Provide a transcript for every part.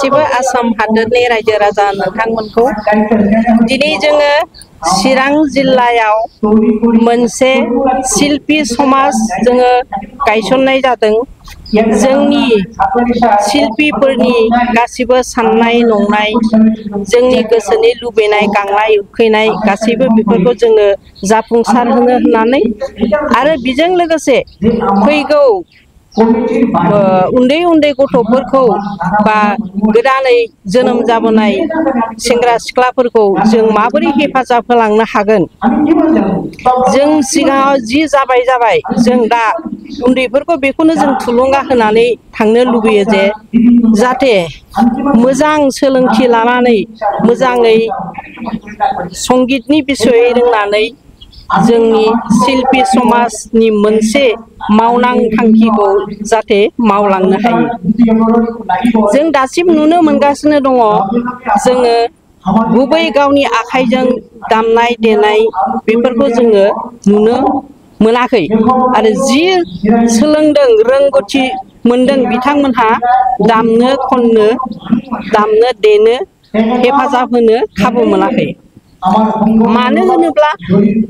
गासिबो आसाम हादोरनि रायजो राजा नोंथांमोनखौ दिनै जोङो चिरां जिल्लायाव मोनसे शिल्पी समाज जोङो गायसननाय जादों। जोंनि शिल्पीफोरनि गासिबो साननाय नंनाय जोंनि गोसोनि लुबैनाय गांनाय उखैनाय गासैबो बेफोरखौ जोङो जाफुंसार होनो होननानै आरो बेजों लोगोसे फैगौ उन्दै उन्दै गथ'फोरखौ बा गोदानै जोनोम जाबोनाय सेंग्रा सिख्लाफोरखौ जों माबोरै हेफाजाब होलांनो हागोन। जों सिगाङाव जि जाबाय जों दा उन्दैफोरखौ बेखौनो जों थुलुंगा होनानै थांनो लुबैयो जे जाहाथे मोजां सोलोंथि लानानै मोजाङै संगितनि बिसयै रोंनानै जोंनि शिल्पी समाजनि मोनसे मावनां थांखिखौ जाहाथे मावलांनो हायो। जों दासिम नुनो मोनगासिनो दङ जोङो गुबै गावनि आखाइजों दामनाय देनाय बेफोरखौ जोङो नुनो मोनाखै आरो जि सोलोंदों रोंगौथि मोनदों बिथांमोनहा दामनो खननो दामनो देनो हेफाजाब होनो खाबु मोनाखै। मानो होनोब्ला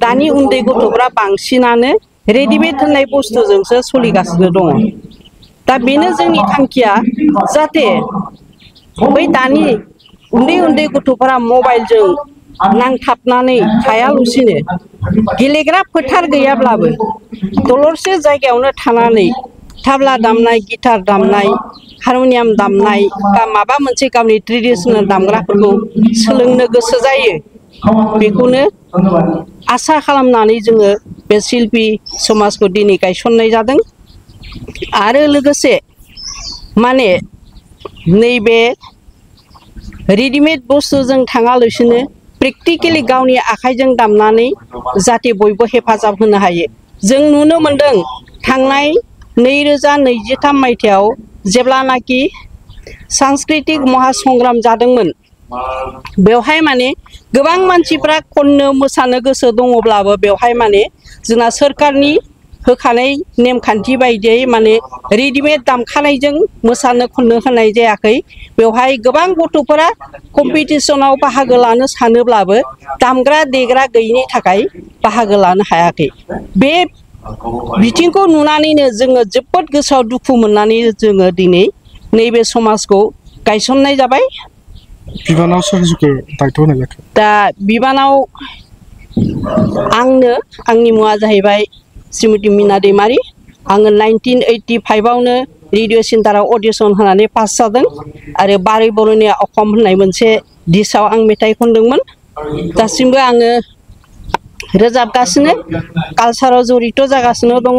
दानि उन्दै गथ'फ्रा बांसिनानो रेडिमेड होननाय बुस्थुजोंसो सोलिगासिनो दङ। दा बेनो जोंनि थांखिया जाहाथे बै दानि उन्दै उन्दै गथ'फोरा मबाइलजों नांथाबनानै थायालासिनो गेलेग्रा फोथार गैयाब्लाबो दलरसे जायगायावनो थानानै थाब्ला दामनाय गिटार दामनाय हारमनियाम दामनाय बा माबा मोनसे गावनि ट्रेडिसनेल दामग्राफोरखौ सोलोंनो गोसो जायो। बेखौनो आसा खालामनानै जोङो बे शिल्पी समाजखौ दिनै गायसननाय जादों। आरो लोगोसे माने नैबे रेडिमेड बुस्थुजों थाङालासिनो प्रेक्टिकेलि गावनि आखाइजों दामनानै जाहाथे बयबो हेफाजाब होनो हायो। जों नुनो मोनदों थांनाय 2023 मायथाइयाव जेब्लानाखि सांस्कृतिक महासंग्राम जादोंमोन बेवहाय माने गोबां मानसिफ्रा खननो मोसानो गोसो दङब्लाबो बेवहाय माने जोंना सोरखारनि होखानाय नेमखान्थि बायदियै माने रेडिमेड दामखानायजों मोसानो खननो होनाय जायाखै। बेवहाय गोबां गथ'फोरा कम्पिटिसनाव बाहागो लानो सानोब्लाबो दामग्रा देग्रा गैयिनि थाखाय बाहागो लानो हायाखै। बे बिथिंखौ नुनानैनो जोङो जोबोद गोसोआव दुखु मोननानै जोङो दिनै नैबे समाजखौ गायसननाय जाबाय। बिबानाव सोरजिखौ दायथ' होनाय जाखो? दा बिबानाव आंनो आंनि मुङा जाहैबाय श्रीमती मीना दैमारी। आङो 1985आवनो रेडिअ' सेन्टाराव अडिसन होनानै पास जादों आरो बारै बर'नि अखम होननाय मोनसे दिसाव आं मेथाइ खनदोंमोन। दासिमबो आङो रोजाबगासिनो कालसाराव जड़ित जागासिनो दङ।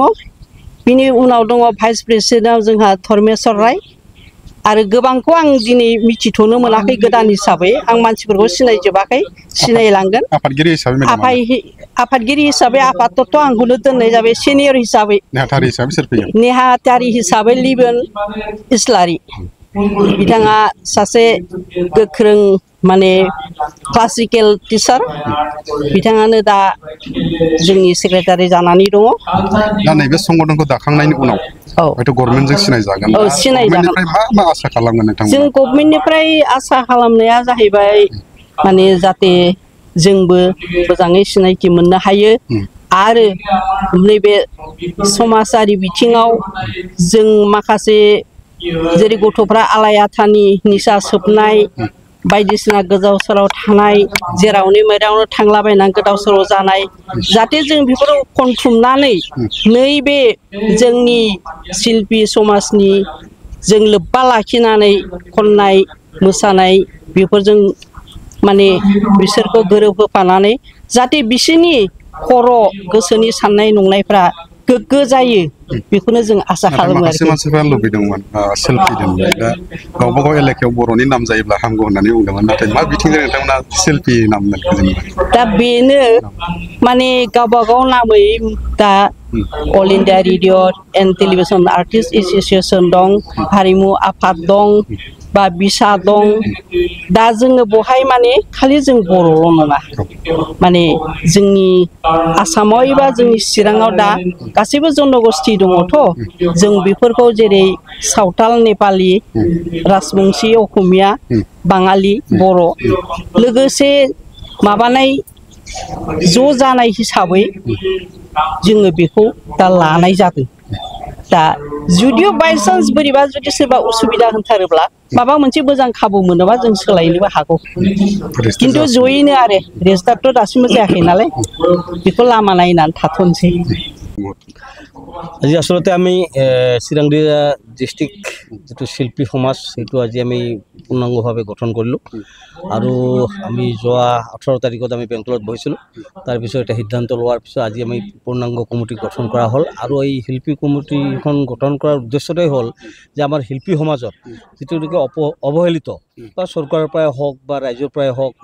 बिनि उनाव दङ भाइस प्रेसिडेन्टआव जोंहा धर्मेश्वर राय आरो गोबांखौ आं दिनै मिथिथ'नो मोनाखै गोदान हिसाबै आं मानसिफोरखौ सिनायजोबाखै सिनायलांगोन। आफादगिरि हिसाबै मेडाम आफादगिरि हिसाबै आफादथ' आंखौनो दोननाय जाबाय सिनियर हिसाबै। नेहाथारि हिसाबै सोर फैयो? नेहाथारि हिसाबै लिबन इस्लारि बिथाङा सासे गोख्रों माने क्लासिकेल टिचार बिथाङानो दा जोंनि सेक्रेटारि जानानै दङ। दा नैबे संगठनखौ दाखांनायनि उनाव हयथ' गभर्नमेन्टजों सिनायजागोन। औ सिनायजागोन। मा आसा खालामगोन नोंथांमोना? जों गभर्नमेन्टनिफ्राय आसा खालामनाया जाहैबाय माने जाहाथे जोंबो मोजाङै सिनायथि मोननो हायो आरो नैबे समाजारि बिथिङाव जों माखासे जेरै गथ'फ्रा आलाय आथानि निसा सोबनाय बायदिसिना गोदाव सोराव थानाय जेरावनो मेरावनो थांलाबायनानै गोदाव सोराव जानाय जाहाथे जों बेफोराव खनथुमनानै नैबे जोंनि शिल्पी समाजनि जों लोब्बा लाखिनानै खननाय मोसानाय बेफोरजों माने बिसोरखौ गोरोबहोफानानै जाहाथे बिसोरनि खर' गोसोनि साननाय नंनायफ्रा गोग्गो जायो बेखौनो जों आसा खालामो। माखासे मानसिफ्रा लुबैदोंमोन शिल्पी दोनबाय दा गावबा गाव एलेकायाव बर'नि नाम जायोब्ला हामगौ होननानै बुंदोंमोन। नाथाय मा बिथिंजों नोंथांमोना शिल्पी नाम दोनखो जेनेबा? दा बेनो माने गावबा गाव नामै दा all India radio' and television artist association दं, हारिमु आफाद दं, बा बिसा दं दा जोङो बहाय माने खालि जों बर'ल' नङा माने जोंनि आसामाव एबा जोंनि चिराङाव दा गासैबो जनगोष्ठी दङथ' जों बेफोरखौ जेरै सावताल नेपालि राजबंशी असमिया बाङालि बर' लोगोसे माबानाय ज' जानाय हिसाबै जोङो बेखौ दा लानाय जादों दा जुदिअ बायसान्स बोरैबा जुदि सोरबा उसुबिदा होनथारोब्ला माबा मोनसे मोजां खाबु मोनोबा जों सोलायनोबो हागौ खिन्थु जयैनो आरो रेजिस्टारथ' दासिमबो जायाखै नालाय बेखौ लामा नायनानै थाथ'नोसै আজি আসলতে আমি চিৰাংদিয়া ডিষ্ট্ৰিক্ট যিটো শিল্পী সমাজ সেইটো আজি আমি পূৰ্ণাংগভাৱে গঠন কৰিলোঁ আৰু আমি যোৱা 18 তাৰিখত আমি বেংগলত বহিছিলোঁ তাৰপিছত এটা সিদ্ধান্ত লোৱাৰ পিছত আজি আমি পূৰ্ণাংগ কমিটি গঠন কৰা হ'ল আৰু এই শিল্পী কমিটিখন গঠন কৰাৰ উদ্দেশ্যটোৱেই হ'ল যে আমাৰ শিল্পী সমাজত যিটো নেকি অৱহেলিত বা চৰকাৰৰ পৰাই হওক বা ৰাইজৰ পৰাই হওক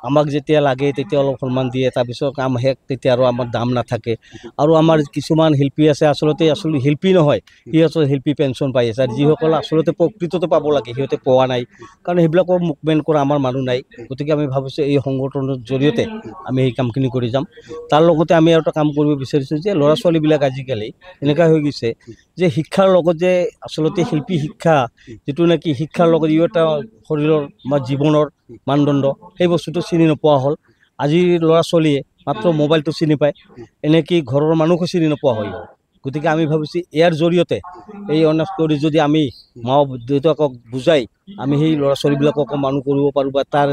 আমাক যেতিয়া লাগে তেতিয়া অলপ সন্মান দিয়ে তাৰপিছত কাম শেষ তেতিয়া আৰু আমাৰ দাম নাথাকে আৰু আমাৰ কিছুমান শিল্পী আছে আসলতে শিল্পী নহয় সিহঁতৰ শিল্পী পেঞ্চন পাই আছে আৰু যিসকল আসলতে প্ৰকৃততে পাব লাগে সিহঁতে পোৱা নাই কাৰণ সেইবিলাকৰ মুভমেণ্ট কৰা আমাৰ মানুহ নাই গতিকে আমি ভাবিছোঁ এই সংগঠনৰ জৰিয়তে আমি এই কামখিনি কৰি যাম তাৰ লগতে আমি আৰু এটা কাম কৰিব বিচাৰিছোঁ যে ল'ৰা ছোৱালীবিলাক আজিকালি এনেকুৱা হৈ গৈছে যে শিক্ষাৰ লগত যে আসলতে শিল্পী শিক্ষা যিটো নেকি শিক্ষাৰ লগত ই এটা শৰীৰৰ বা জীৱনৰ মানদণ্ড সেই বস্তুটো চিনি নোপোৱা হ'ল আজিৰ ল'ৰা ছোৱালীয়ে মাত্ৰ মোবাইলটো চিনি পায় এনেকৈ ঘৰৰ মানুহকো চিনি নোপোৱা হৈ গ'ল গতিকে আমি ভাবিছোঁ ইয়াৰ জৰিয়তে এই অনেক কৰি যদি আমি মা দেউতাকক বুজাই আমি সেই ল'ৰা ছোৱালীবিলাকক মানুহ কৰিব পাৰোঁ বা তাৰ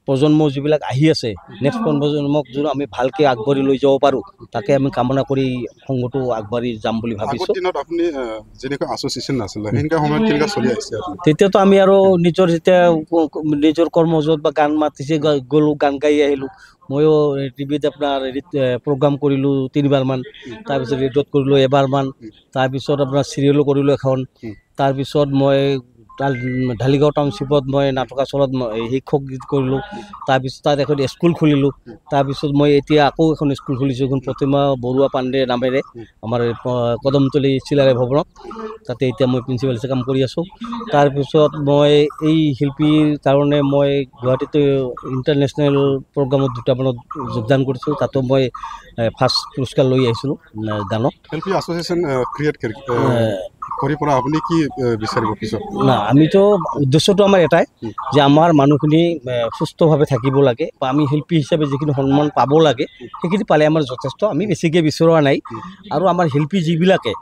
প্ৰজন্ম যিবিলাক আহি আছে নেক্সট প্ৰজন্মক যদি আমি ভালকৈ আগবাঢ়ি লৈ যাব পাৰোঁ তাকে আমি কামনা কৰি সংঘটো আগবাঢ়ি যাম বুলি ভাবিছোঁ তেতিয়াতো আমি আৰু নিজৰ যেতিয়া নিজৰ কৰ্মজত বা গান মাতিছে গ'লোঁ গান গাই আহিলোঁ ময়ো টিভিত আপোনাৰ প্ৰগ্ৰাম কৰিলোঁ 3বাৰমান তাৰপিছত ৰেডিঅ'ত কৰিলোঁ এবাৰমান তাৰপিছত আপোনাৰ চিৰিয়েলো কৰিলোঁ এখন তাৰপিছত মই ঢালিগাঁও টাউনশ্বিপত মই নাটকাচলত শিক্ষক গীত কৰিলোঁ তাৰপিছত তাত এখন স্কুল খুলিলোঁ তাৰপিছত মই এতিয়া আকৌ এখন স্কুল খুলিছোঁ এখন প্ৰতিমা বৰুৱা পাণ্ডে নামেৰে আমাৰ কদমতলী চিলাৰায় ভৱনত তাতে এতিয়া মই প্ৰিন্সিপাল হিচাপে কাম কৰি আছোঁ তাৰপিছত মই এই শিল্পীৰ কাৰণে মই গুৱাহাটীত ইণ্টাৰনেশ্যনেল প্ৰগ্ৰামত 2টামানত যোগদান কৰিছোঁ তাতো মই ফাৰ্ষ্ট পুৰস্কাৰ লৈ আহিছিলোঁ গানত শিল্পী এছ'চিয়েশ্যন ক্ৰিয়েট কৰি পৰা আপুনি কি বিচাৰিব পিছত না আমিতো উদ্দেশ্যটো আমাৰ এটাই যে আমাৰ মানুহখিনি সুস্থভাৱে থাকিব লাগে বা আমি শিল্পী হিচাপে যিখিনি সন্মান পাব লাগে সেইখিনি পালে আমাৰ যথেষ্ট আমি বেছিকৈ বিচৰা নাই আৰু আমাৰ শিল্পী যিবিলাকে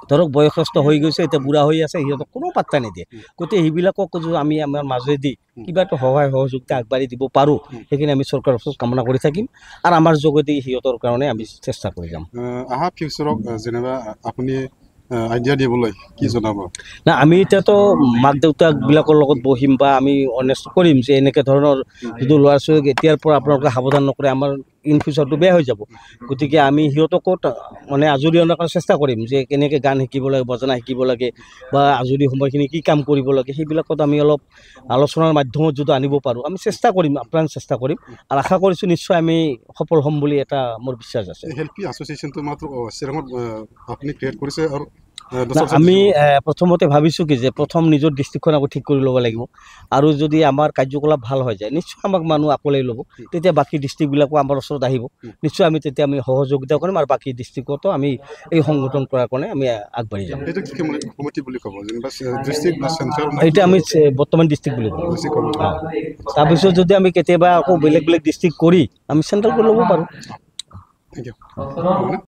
ধৰক বয়সস্থ হৈ গৈছে এতিয়া বুঢ়া হৈ আছে সিহঁতক কোনো পাত্তা নিদিয়ে গতিকে সেইবিলাকক যদি আমি আমাৰ মাজেদি কিবা এটা সহায় সহযোগিতা আগবাঢ়ি দিব পাৰোঁ সেইখিনি আমি চৰকাৰৰ ওচৰত কামনা কৰি থাকিম আৰু আমাৰ যোগেদি সিহঁতৰ কাৰণে আমি চেষ্টা কৰি যাম অহা ফিউচাৰক যেনিবা আপুনি আইডিয়া দিবলৈ কি জনাব না আমি এতিয়াতো মাক দেউতাকবিলাকৰ লগত বহিম বা আমি অনেষ্ট কৰিম যে এনেকৈ ধৰণৰ যিটো ল'ৰা ছোৱালীক এতিয়াৰ পৰা আপোনালোকে সাৱধান নকৰে আমাৰ ইন ফিউচাৰটো বেয়া হৈ যাব গতিকে আমি সিহঁতকো মানে আজৰি অনাৰ কাৰণে চেষ্টা কৰিম যে কেনেকৈ গান শিকিব লাগে বজনা শিকিব লাগে বা আজৰি সময়খিনি কি কাম কৰিব লাগে সেইবিলাকত আমি অলপ আলোচনাৰ মাধ্যমত যদি আনিব পাৰোঁ আমি চেষ্টা কৰিম আপ্ৰাণ চেষ্টা কৰিম আৰু আশা কৰিছোঁ নিশ্চয় আমি সফল হ'ম বুলি এটা মোৰ বিশ্বাস আছে শিল্পী এছ'চিয়েশ্যনটো মাত্ৰ চিৰাঙত আপুনি ক্ৰিয়েট কৰিছে আৰু আমি প্ৰথমতে ভাবিছোঁ কি যে প্ৰথম নিজৰ ডিষ্ট্ৰিক্টখন আকৌ ঠিক কৰি ল'ব লাগিব আৰু যদি আমাৰ কাৰ্যকলাপ ভাল হৈ যায় নিশ্চয় আমাক মানুহ আকোৱালি ল'ব তেতিয়া বাকী ডিষ্ট্ৰিক্টবিলাকো আমাৰ ওচৰত আহিব নিশ্চয় আমি তেতিয়া আমি সহযোগিতা কৰিম আৰু বাকী ডিষ্ট্ৰিক্টতো আমি এই সংগঠন কৰাৰ কাৰণে আমি আগবাঢ়ি যাম এতিয়া আমি বৰ্তমান ডিষ্ট্ৰিক্ট বুলি কওঁ তাৰপিছত যদি আমি কেতিয়াবা আকৌ বেলেগ বেলেগ ডিষ্ট্ৰিক্ট কৰি আমি চেণ্ট্ৰেল কৰি ল'ব পাৰোঁ